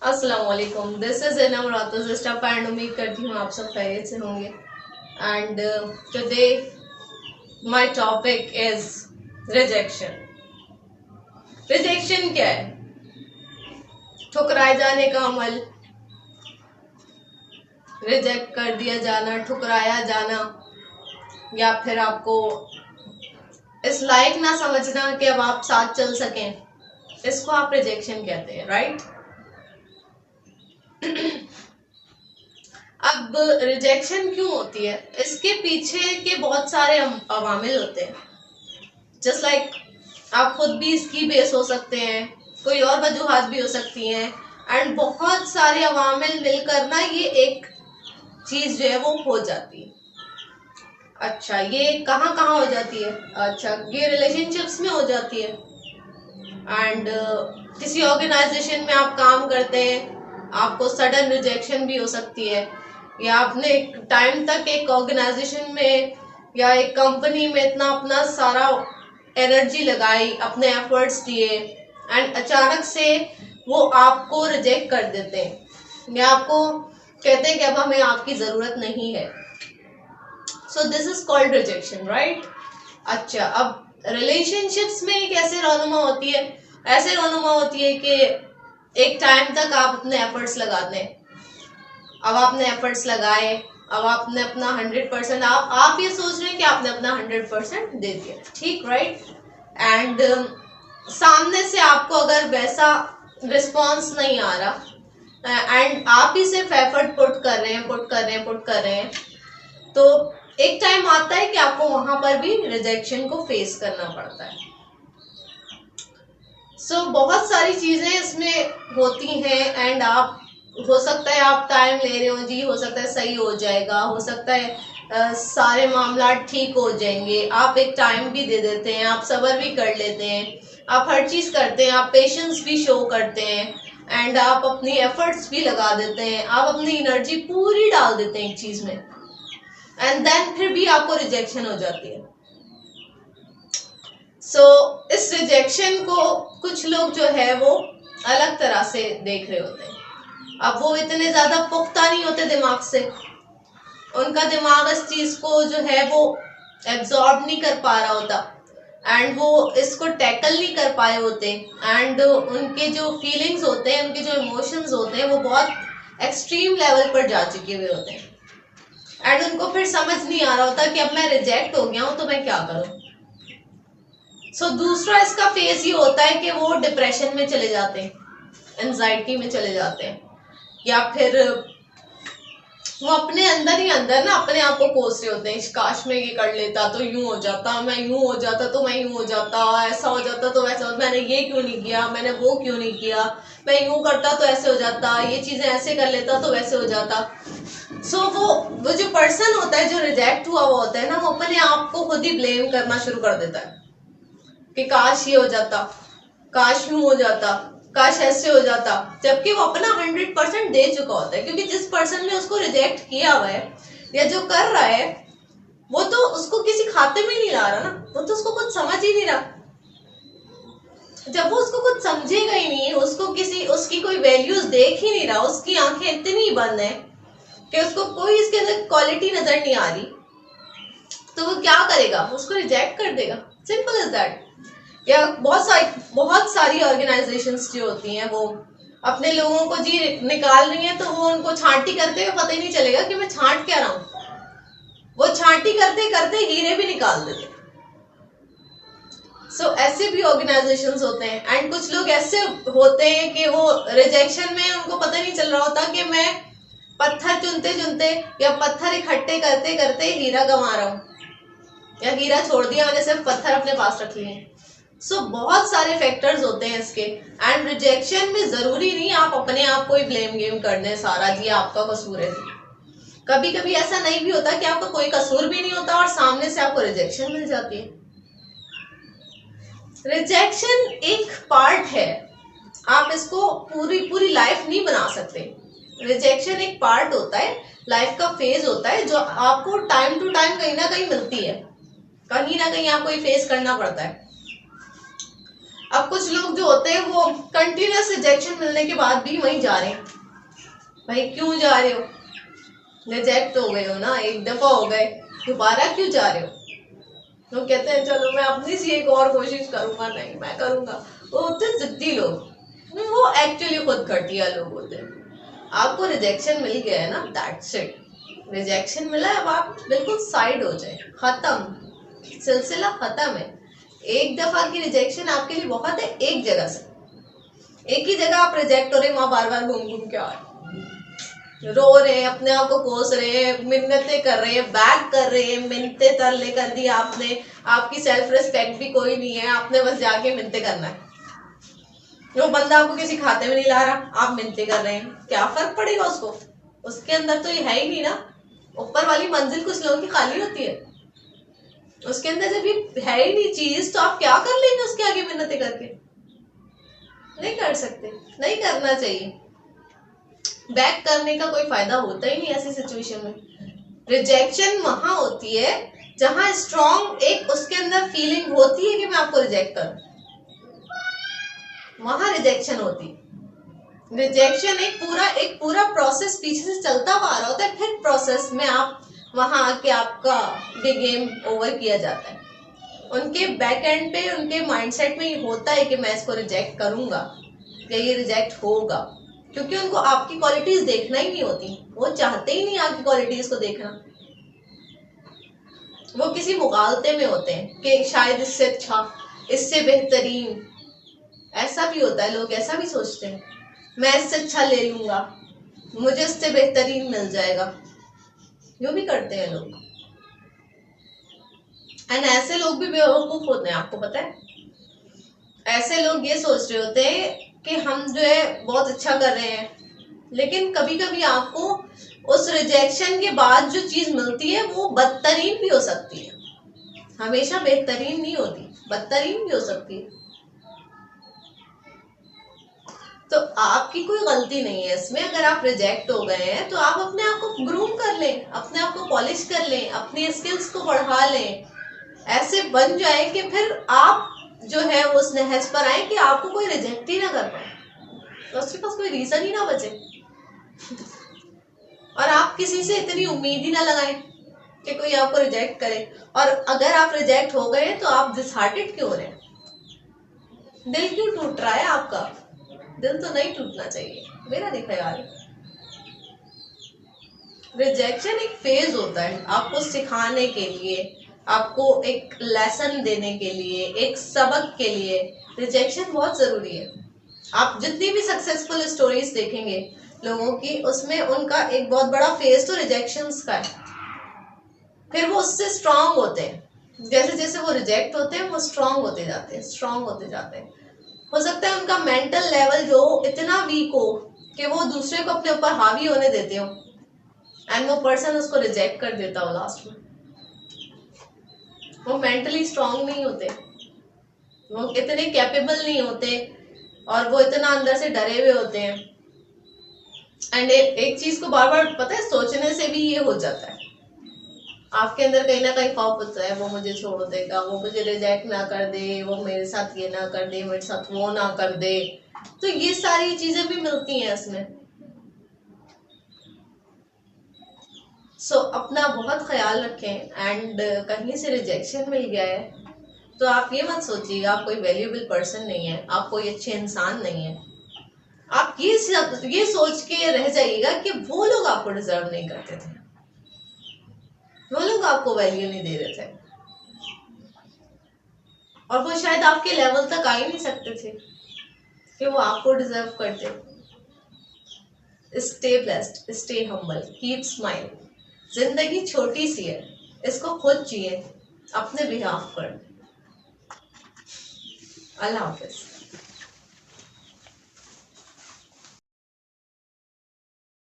अस्सलाम वालेकुम, this is annum रातो सिस्टर एंड उम्मीद करती हूँ आप सब खैरियत से होंगे। And today my topic is rejection. Rejection क्या है? ठुकराए जाने का अमल, रिजेक्ट कर दिया जाना, ठुकराया जाना, या फिर आपको इस लायक ना समझना कि अब आप साथ चल सकें, इसको आप रिजेक्शन कहते हैं, राइट? अब रिजेक्शन क्यों होती है, इसके पीछे के बहुत सारे अवामिल होते हैं। जस्ट लाइक आप खुद भी इसकी बेस हो सकते हैं, कोई और वजूहात भी हो सकती हैं, एंड बहुत सारे अवामिल मिलकर ना ये एक चीज जो है वो हो जाती है। अच्छा, ये कहाँ कहाँ हो जाती है? अच्छा, ये रिलेशनशिप्स में हो जाती है। एंड किसी ऑर्गेनाइजेशन में आप काम करते हैं, आपको सडन रिजेक्शन भी हो सकती है, या आपने एक टाइम तक एक ऑर्गेनाइजेशन में या एक कंपनी में इतना अपना सारा एनर्जी लगाई, अपने एफर्ट्स दिए, एंड अचानक से वो आपको रिजेक्ट कर देते हैं या आपको कहते हैं कि अब हमें आपकी जरूरत नहीं है। So this is called rejection, right? अच्छा, अब रिलेशनशिप्स में एक ऐसे रोनुमा होती है, ऐसे रोनुमा होती है कि एक टाइम तक आप अपने एफर्ट्स लगाते हैं, अब आपने एफर्ट्स लगाए, अब आपने अपना 100%, आप ये सोच रहे हैं कि आपने अपना 100% दे दिया, ठीक, राइट? एंड सामने से आपको अगर वैसा रिस्पॉन्स नहीं आ रहा एंड आप ही सिर्फ एफर्ट पुट कर रहे हैं, तो एक टाइम आता है कि आपको वहां पर भी रिजेक्शन को फेस करना पड़ता है। सो बहुत सारी चीजें इसमें होती हैं, एंड आप, हो सकता है आप टाइम ले रहे हो जी, हो सकता है सही हो जाएगा, हो सकता है सारे मामला ठीक हो जाएंगे, आप एक टाइम भी दे देते हैं, आप सब्र भी कर लेते हैं, आप हर चीज करते हैं, आप पेशेंस भी शो करते हैं, एंड आप अपनी एफर्ट्स भी लगा देते हैं, आप अपनी एनर्जी पूरी डाल देते हैं एक चीज में, एंड देन फिर भी आपको रिजेक्शन हो जाती है। सो इस रिजेक्शन को कुछ लोग जो है वो अलग तरह से देख रहे होते हैं। अब वो इतने ज्यादा पुख्ता नहीं होते दिमाग से, उनका दिमाग इस चीज को जो है वो एब्जॉर्ब नहीं कर पा रहा होता, एंड वो इसको टैकल नहीं कर पाए होते, एंड उनके जो फीलिंग्स होते हैं, उनके जो इमोशंस होते हैं, वो बहुत एक्सट्रीम लेवल पर जा चुके हुए होते हैं, एंड उनको फिर समझ नहीं आ रहा होता कि अब मैं रिजेक्ट हो गया हूं तो मैं क्या करूं। सो दूसरा इसका फेस ये होता है कि वो डिप्रेशन में चले जाते हैं, एंजाइटी में चले जाते हैं, या फिर वो अपने अंदर ही अंदर ना अपने आप को कोस रहे होते हैं, काश मैं ये कर लेता तो यूं हो जाता, मैं यूं हो जाता तो मैं यूं हो जाता, ऐसा हो जाता तो वैसा हो, मैंने ये क्यों नहीं किया, मैंने वो क्यों नहीं किया, मैं यूं करता तो ऐसे हो जाता, ये चीजें ऐसे कर लेता तो वैसे हो जाता। सो वो जो पर्सन होता है जो रिजेक्ट हुआ हुआ होता है ना, वो अपने आप को खुद ही ब्लेम करना शुरू कर देता है कि काश ये हो जाता, काश यूं हो जाता, काश ऐसे हो जाता, जबकि वो अपना 100% दे चुका होता है, क्योंकि जिस पर्सन ने उसको रिजेक्ट किया हुआ है या जो कर रहा है, वो तो उसको किसी खाते में नहीं ला रहा ना, वो तो उसको कुछ समझ ही नहीं रहा। जब वो उसको कुछ समझेगा ही नहीं, उसको किसी उसकी कोई वैल्यूज देख ही नहीं रहा, उसकी आंखें इतनी बंद है कि उसको कोई इसके अंदर क्वालिटी नजर नहीं आ रही, तो वो क्या करेगा? उसको रिजेक्ट कर देगा, सिंपल इज दैट। या बहुत सारी ऑर्गेनाइजेशंस जो होती हैं वो अपने लोगों को जी निकाल रही हैं, तो वो उनको छांटी करते हुए पता ही नहीं चलेगा कि मैं छांट क्या रहा हूं, वो छांटी करते करते हीरे भी निकाल देते। सो ऐसे भी ऑर्गेनाइजेशंस होते हैं, एंड कुछ लोग ऐसे होते हैं कि वो रिजेक्शन में उनको पता नहीं चल रहा होता कि मैं पत्थर चुनते चुनते या पत्थर इकट्ठे करते करते हीरा गंवा रहा हूं, या हीरा छोड़ दिया, मैंने सिर्फ पत्थर अपने पास रख लिए। सो बहुत सारे फैक्टर्स होते हैं इसके, एंड रिजेक्शन में जरूरी नहीं आप अपने आप को ही ब्लेम गेम कर दें सारा, जी आपका कसूर है जी। कभी कभी ऐसा नहीं भी होता कि आपका कोई कसूर भी नहीं होता और सामने से आपको रिजेक्शन मिल जाती है। रिजेक्शन एक पार्ट है, आप इसको पूरी पूरी लाइफ नहीं बना सकते। रिजेक्शन एक पार्ट होता है, लाइफ का फेज होता है, जो आपको टाइम टू टाइम कहीं ना कहीं मिलती है, कहीं ना कहीं आपको ये फेस करना पड़ता है। अब कुछ लोग जो होते हैं वो कंटिन्यूस रिजेक्शन मिलने के बाद भी वहीं जा रहे हैं। भाई क्यों जा रहे हो? रिजेक्ट हो गए हो ना, एक दफा हो गए, दोबारा क्यों जा रहे हो? लोग कहते हैं चलो मैं अपनी सी एक और कोशिश करूंगा, नहीं मैं करूंगा। वो होते हैं जिद्दी लोग, वो एक्चुअली खुद घटिया लोग होते हैं। आपको रिजेक्शन मिल गया है ना, दैट्स इट। रिजेक्शन मिला है, अब आप बिल्कुल साइड हो जाए, खत्म, सिलसिला खत्म है। एक दफा की रिजेक्शन आपके लिए बहुत है। एक जगह से, एक ही जगह आप रिजेक्ट हो रहे, वहां बार बार घूम घूम के आ रहे, रो रहे हैं, अपने आप को कोस रहे हैं, मिन्नतें कर रहे हैं, बैक कर रहे हैं, मिन्नतें तरले कर दी आपने, आपकी सेल्फ रिस्पेक्ट भी कोई नहीं है, आपने बस जाके मिन्नतें करना है। वो बंदा आपको किसी खाते में नहीं ला रहा, आप मिन्नतें कर रहे हैं, क्या फर्क पड़ेगा उसको? उसके अंदर तो ये है ही नहीं ना। ऊपर वाली मंजिल कुछ लोगों की खाली होती है, उसके अंदर जब ये है ही नहीं चीज, तो आप क्या कर लेंगे उसके आगे मिन्नतें करके? नहीं कर सकते, नहीं करना चाहिए। बैक करने का कोई फायदा होता ही नहीं ऐसी सिचुएशन में। रिजेक्शन वहां होती है जहां स्ट्रॉन्ग एक उसके अंदर फीलिंग होती है कि मैं आपको रिजेक्ट करूं, वहां रिजेक्शन होती है। रिजेक्शन एक पूरा प्रोसेस पीछे से चलता हुआ आ रहा होता है, फिर प्रोसेस में आप वहां आके आपका ये गेम ओवर किया जाता है। उनके बैक एंड पे, उनके माइंडसेट में ये होता है कि मैं इसको रिजेक्ट करूंगा या ये रिजेक्ट होगा, क्योंकि उनको आपकी क्वालिटीज देखना ही नहीं होती, वो चाहते ही नहीं आपकी क्वालिटीज को देखना। वो किसी मुगालते में होते हैं कि शायद इससे अच्छा, इससे बेहतरीन। ऐसा भी होता है, लोग ऐसा भी सोचते हैं, मैं इससे अच्छा ले लूंगा, मुझे इससे बेहतरीन मिल जाएगा। यूं भी करते हैं लोग, एंड ऐसे लोग भी बेवकूफ होते हैं, आपको पता है। ऐसे लोग ये सोच रहे होते हैं कि हम जो है बहुत अच्छा कर रहे हैं, लेकिन कभी कभी आपको उस रिजेक्शन के बाद जो चीज मिलती है वो बदतरीन भी हो सकती है, हमेशा बेहतरीन नहीं होती, बदतरीन भी हो सकती है। तो आपकी कोई गलती नहीं है इसमें। अगर आप रिजेक्ट हो गए हैं तो आप अपने आप को ग्रूम कर लें, अपने आप को पॉलिश कर लें, अपनी स्किल्स को बढ़ा लें, ऐसे बन जाए कि फिर आप जो है उस नहज पर आए कि आपको कोई रिजेक्ट ही ना कर पाए, तो उसके पास कोई रीजन ही ना बचे, और आप किसी से इतनी उम्मीद ही ना लगाएं कि कोई आपको रिजेक्ट करे। और अगर आप रिजेक्ट हो गए तो आप डिसहार्टेड क्यों हो रहे हैं? दिल क्यों टूट रहा है आपका? दिल तो नहीं टूटना चाहिए, मेरा नहीं ख्याल। रिजेक्शन एक फेज होता है आपको सिखाने के लिए, आपको एक लेसन देने के लिए, एक सबक के लिए रिजेक्शन बहुत जरूरी है। आप जितनी भी सक्सेसफुल स्टोरीज देखेंगे लोगों की, उसमें उनका एक बहुत बड़ा फेज तो रिजेक्शंस का है। फिर वो उससे स्ट्रांग होते हैं, जैसे जैसे वो रिजेक्ट होते हैं वो स्ट्रांग होते जाते हैं, स्ट्रांग होते जाते हैं। हो सकता है उनका मेंटल लेवल जो इतना वीक हो कि वो दूसरे को अपने ऊपर हावी होने देते हो, एंड वो पर्सन उसको रिजेक्ट कर देता हो लास्ट में। वो मेंटली स्ट्रांग नहीं होते, वो इतने कैपेबल नहीं होते, और वो इतना अंदर से डरे हुए होते हैं। एंड एक चीज को बार बार पता है सोचने से भी ये हो जाता है, आपके अंदर कहीं ना कहीं खौफ होता है वो मुझे छोड़ देगा, वो मुझे रिजेक्ट ना कर दे, वो मेरे साथ ये ना कर दे, मेरे साथ वो ना कर दे। तो ये सारी चीजें भी मिलती हैं इसमें। सो अपना बहुत ख्याल रखें। एंड कहीं से रिजेक्शन मिल गया है तो आप ये मत सोचिएगा आप कोई वैल्यूएबल पर्सन नहीं है, आप कोई अच्छे इंसान नहीं है। आप ये सोच के रह जाइएगा कि वो लोग आपको डिजर्व नहीं करते थे, वो लोग आपको वैल्यू नहीं दे रहे थे, और वो शायद आपके लेवल तक आ ही नहीं सकते थे कि वो आपको डिजर्व करते। Stay blessed, stay humble, keep smile. जिंदगी छोटी सी है, इसको खुद जिए अपने बिहाफ पर। अल्लाह हाफिज।